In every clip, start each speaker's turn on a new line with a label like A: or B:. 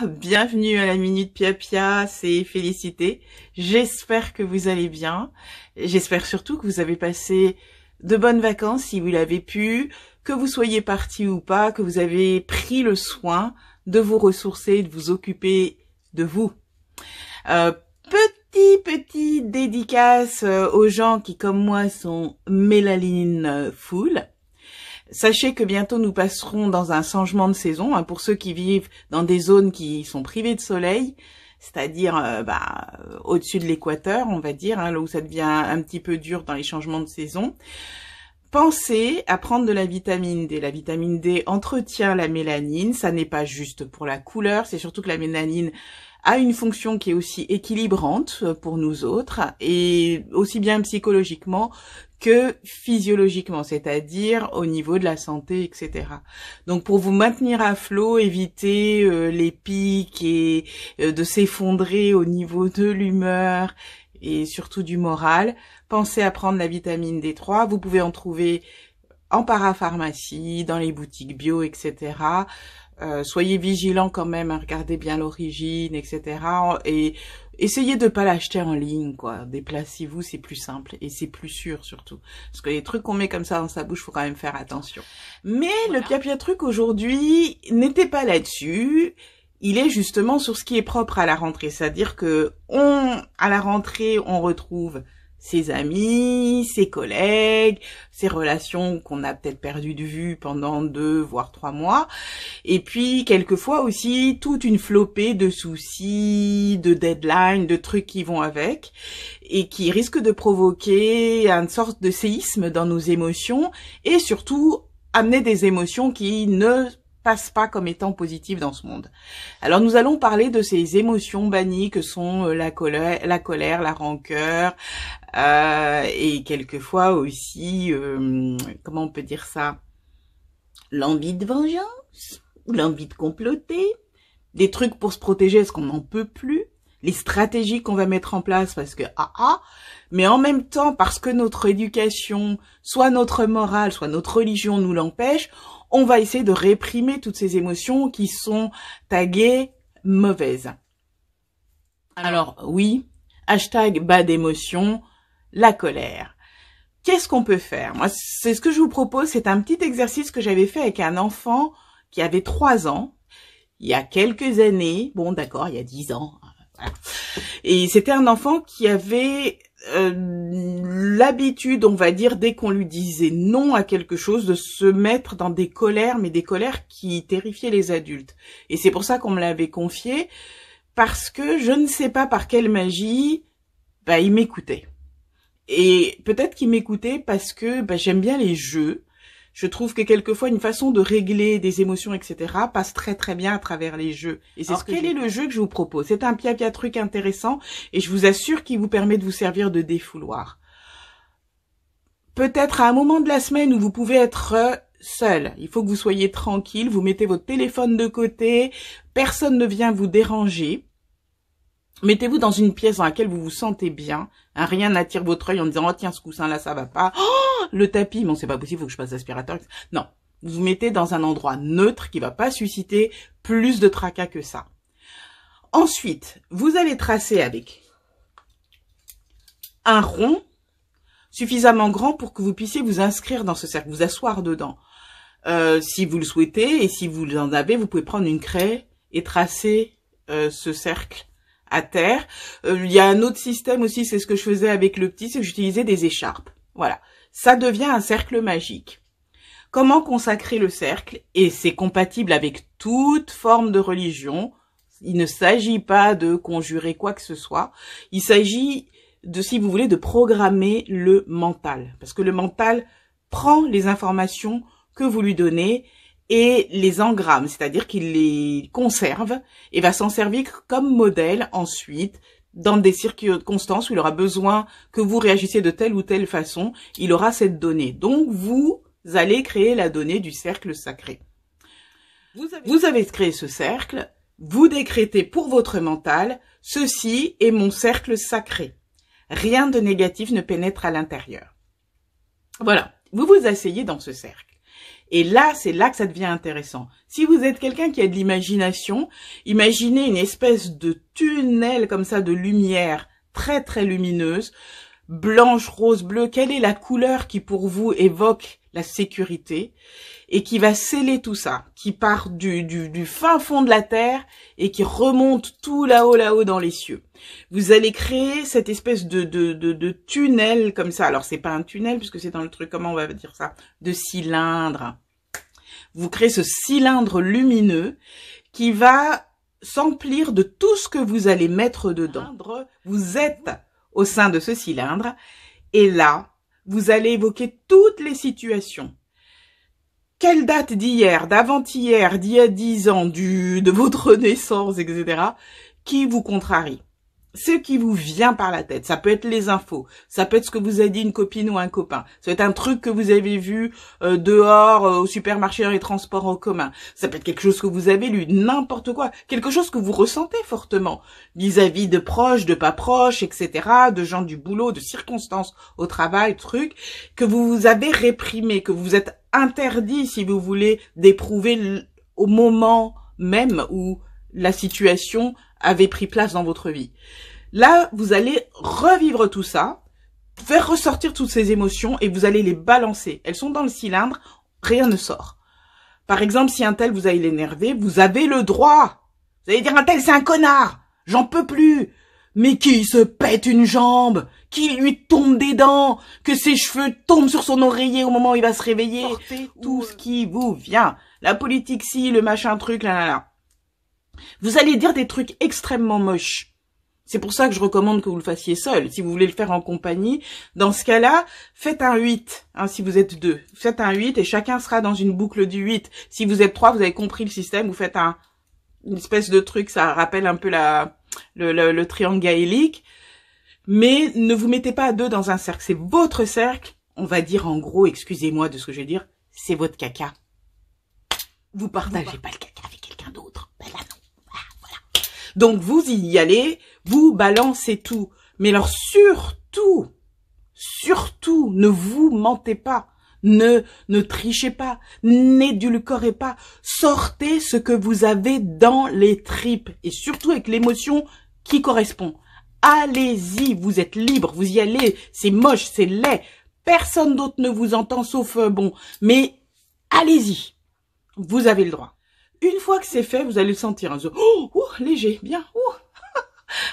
A: bienvenue à la Minute Pia, c'est Félicité. J'espère que vous allez bien. J'espère surtout que vous avez passé de bonnes vacances si vous l'avez pu, que vous soyez parti ou pas, que vous avez pris le soin de vous ressourcer, de vous occuper de vous. Petit dédicace aux gens qui, comme moi, sont mélanine full. Sachez que bientôt nous passerons dans un changement de saison, pour ceux qui vivent dans des zones qui sont privées de soleil, c'est-à-dire au-dessus de l'équateur, on va dire, là où ça devient un petit peu dur dans les changements de saison. Pensez à prendre de la vitamine D. La vitamine D entretient la mélanine, ça n'est pas juste pour la couleur, c'est surtout que la mélanine a une fonction qui est aussi équilibrante pour nous autres, et aussi bien psychologiquement que physiologiquement, c'est-à-dire au niveau de la santé, etc. Donc pour vous maintenir à flot, éviter les pics et de s'effondrer au niveau de l'humeur et surtout du moral, pensez à prendre la vitamine D3. Vous pouvez en trouver en parapharmacie, dans les boutiques bio, etc. Soyez vigilants quand même, regardez bien l'origine, etc. Et essayez de pas l'acheter en ligne, quoi. Déplacez-vous, c'est plus simple et c'est plus sûr surtout. Parce que les trucs qu'on met comme ça dans sa bouche, faut quand même faire attention. Mais voilà. Le pia truc aujourd'hui n'était pas là-dessus. Il est justement sur ce qui est propre à la rentrée. C'est-à-dire que à la rentrée, on retrouve ses amis, ses collègues, ses relations qu'on a peut-être perdues de vue pendant 2 voire 3 mois. Et puis, quelquefois aussi, toute une flopée de soucis, de deadlines, de trucs qui vont avec et qui risquent de provoquer une sorte de séisme dans nos émotions et surtout amener des émotions qui ne passent pas comme étant positives dans ce monde. Alors nous allons parler de ces émotions bannies que sont la colère, la rancœur, et quelquefois aussi, comment on peut dire ça, l'envie de vengeance, ou l'envie de comploter, des trucs pour se protéger parce qu'on n'en peut plus, les stratégies qu'on va mettre en place parce que mais en même temps parce que notre éducation, soit notre morale, soit notre religion nous l'empêche, on va essayer de réprimer toutes ces émotions qui sont taguées mauvaises. Alors oui, hashtag bas d'émotion, la colère. Qu'est-ce qu'on peut faire? Moi, c'est ce que je vous propose, c'est un petit exercice que j'avais fait avec un enfant qui avait 3 ans, il y a quelques années, bon d'accord, il y a 10 ans, voilà. Et c'était un enfant qui avait l'habitude, on va dire, dès qu'on lui disait non à quelque chose, de se mettre dans des colères, mais des colères qui terrifiaient les adultes. Et c'est pour ça qu'on me l'avait confié, parce que je ne sais pas par quelle magie, il m'écoutait. Et peut-être qu'il m'écoutait parce que j'aime bien les jeux. Je trouve que quelquefois une façon de régler des émotions, etc. passe très bien à travers les jeux. Et c'est quel est le jeu que je vous propose? C'est un pia truc intéressant et je vous assure qu'il vous permet de vous servir de défouloir. Peut-être à un moment de la semaine où vous pouvez être seul, il faut que vous soyez tranquille, vous mettez votre téléphone de côté, personne ne vient vous déranger. Mettez-vous dans une pièce dans laquelle vous vous sentez bien, rien n'attire votre œil en disant « Oh tiens, ce coussin-là, ça va pas. Oh, le tapis, bon c'est pas possible, faut que je passe l'aspirateur. » Non, vous vous mettez dans un endroit neutre qui va pas susciter plus de tracas que ça. Ensuite, vous allez tracer avec un rond suffisamment grand pour que vous puissiez vous inscrire dans ce cercle, vous asseoir dedans. Si vous le souhaitez, et si vous en avez, vous pouvez prendre une craie et tracer ce cercle à terre. Il y a un autre système aussi, c'est ce que je faisais avec le petit, c'est que j'utilisais des écharpes. Voilà, ça devient un cercle magique. Comment consacrer le cercle? Et c'est compatible avec toute forme de religion. Il ne s'agit pas de conjurer quoi que ce soit. Il s'agit de, si vous voulez, de programmer le mental. Parce que le mental prend les informations que vous lui donnez et les engramme, c'est-à-dire qu'il les conserve et va s'en servir comme modèle ensuite dans des circonstances où il aura besoin que vous réagissiez de telle ou telle façon, il aura cette donnée. Donc vous allez créer la donnée du cercle sacré. Vous avez créé ce cercle, vous décrétez pour votre mental, ceci est mon cercle sacré. Rien de négatif ne pénètre à l'intérieur. Voilà, vous vous asseyez dans ce cercle. Et là, c'est là que ça devient intéressant. Si vous êtes quelqu'un qui a de l'imagination, imaginez une espèce de tunnel comme ça de lumière très très lumineuse, blanche, rose, bleue. Quelle est la couleur qui pour vous évoque la sécurité et qui va sceller tout ça, qui part du fin fond de la terre et qui remonte tout là-haut dans les cieux. Vous allez créer cette espèce de tunnel comme ça. Alors c'est pas un tunnel puisque c'est dans le truc, comment on va dire ça, de cylindre. Vous créez ce cylindre lumineux qui va s'emplir de tout ce que vous allez mettre dedans. Vous êtes au sein de ce cylindre et là, vous allez évoquer toutes les situations. Quelle date d'hier, d'avant-hier, d'il y a 10 ans, de votre naissance, etc., qui vous contrarie? Ce qui vous vient par la tête. Ça peut être les infos, ça peut être ce que vous a dit une copine ou un copain, ça peut être un truc que vous avez vu dehors, au supermarché, dans les transports en commun, ça peut être quelque chose que vous avez lu, n'importe quoi, quelque chose que vous ressentez fortement, vis-à-vis de proches, de pas proches, etc., de gens du boulot, de circonstances au travail, trucs, que vous avez réprimé, que vous êtes interdit, si vous voulez, d'éprouver au moment même où la situation avait pris place dans votre vie. Là, vous allez revivre tout ça, faire ressortir toutes ces émotions et vous allez les balancer. Elles sont dans le cylindre, rien ne sort. Par exemple, si un tel vous a énervé, vous avez le droit. Vous allez dire un tel c'est un connard, j'en peux plus. Mais qui se pète une jambe, qui lui tombe des dents, que ses cheveux tombent sur son oreiller au moment où il va se réveiller. Sortez tout ce qui vous vient. La politique si, le machin truc, là. Vous allez dire des trucs extrêmement moches. C'est pour ça que je recommande que vous le fassiez seul. Si vous voulez le faire en compagnie, dans ce cas-là, faites un 8, si vous êtes 2. Faites un 8 et chacun sera dans une boucle du 8. Si vous êtes 3, vous avez compris le système, vous faites une espèce de truc, ça rappelle un peu le triangle gaélique. Mais ne vous mettez pas à 2 dans un cercle. C'est votre cercle. On va dire en gros, excusez-moi de ce que je vais dire, c'est votre caca. Vous partagez pas le caca avec quelqu'un d'autre. Ben là non. Voilà. Donc vous y allez, vous balancez tout. Mais alors surtout, ne vous mentez pas. Ne trichez pas. N'édulcorez pas. Sortez ce que vous avez dans les tripes. Et surtout avec l'émotion qui correspond. Allez-y, vous êtes libre, vous y allez. C'est moche, c'est laid. Personne d'autre ne vous entend sauf bon. Mais allez-y. Vous avez le droit. Une fois que c'est fait, vous allez le sentir. Léger, bien.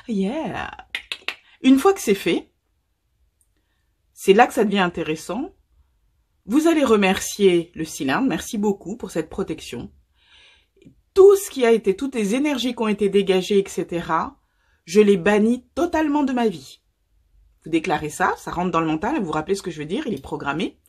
A: Yeah. Une fois que c'est fait, c'est là que ça devient intéressant. Vous allez remercier le cylindre. Merci beaucoup pour cette protection. Tout ce qui a été, toutes les énergies qui ont été dégagées, etc., je les bannis totalement de ma vie. Vous déclarez ça, ça rentre dans le mental, vous vous rappelez ce que je veux dire, il est programmé.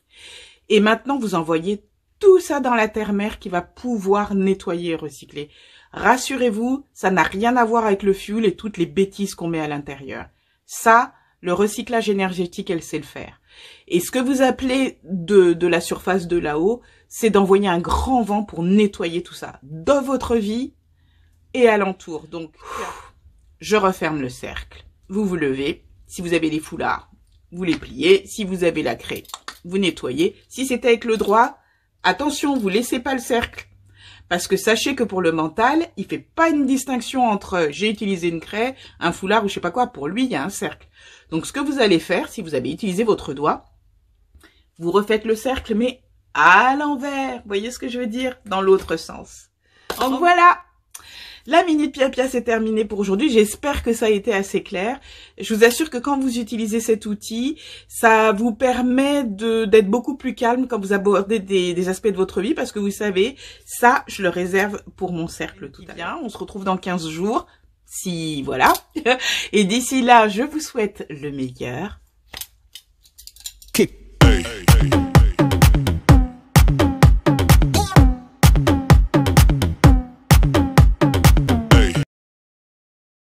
A: Et maintenant, vous envoyez tout ça dans la terre-mère qui va pouvoir nettoyer et recycler. Rassurez-vous, ça n'a rien à voir avec le fuel et toutes les bêtises qu'on met à l'intérieur. Ça, le recyclage énergétique, elle sait le faire. Et ce que vous appelez de la surface de là-haut, c'est d'envoyer un grand vent pour nettoyer tout ça dans votre vie et alentour. Donc, je referme le cercle. Vous vous levez. Si vous avez les foulards, vous les pliez. Si vous avez la craie, vous nettoyez. Si c'est avec le droit, attention, vous laissez pas le cercle. Parce que sachez que pour le mental, il fait pas une distinction entre j'ai utilisé une craie, un foulard ou je sais pas quoi. Pour lui, il y a un cercle. Donc, ce que vous allez faire, si vous avez utilisé votre doigt, vous refaites le cercle, mais à l'envers. Vous voyez ce que je veux dire? Dans l'autre sens. Donc voilà. La Minute Pia c'est terminé pour aujourd'hui. J'espère que ça a été assez clair. Je vous assure que quand vous utilisez cet outil, ça vous permet d'être beaucoup plus calme quand vous abordez des aspects de votre vie parce que vous savez, ça, je le réserve pour mon cercle tout à l'heure. On se retrouve dans 15 jours. Si, voilà. Et d'ici là, je vous souhaite le meilleur.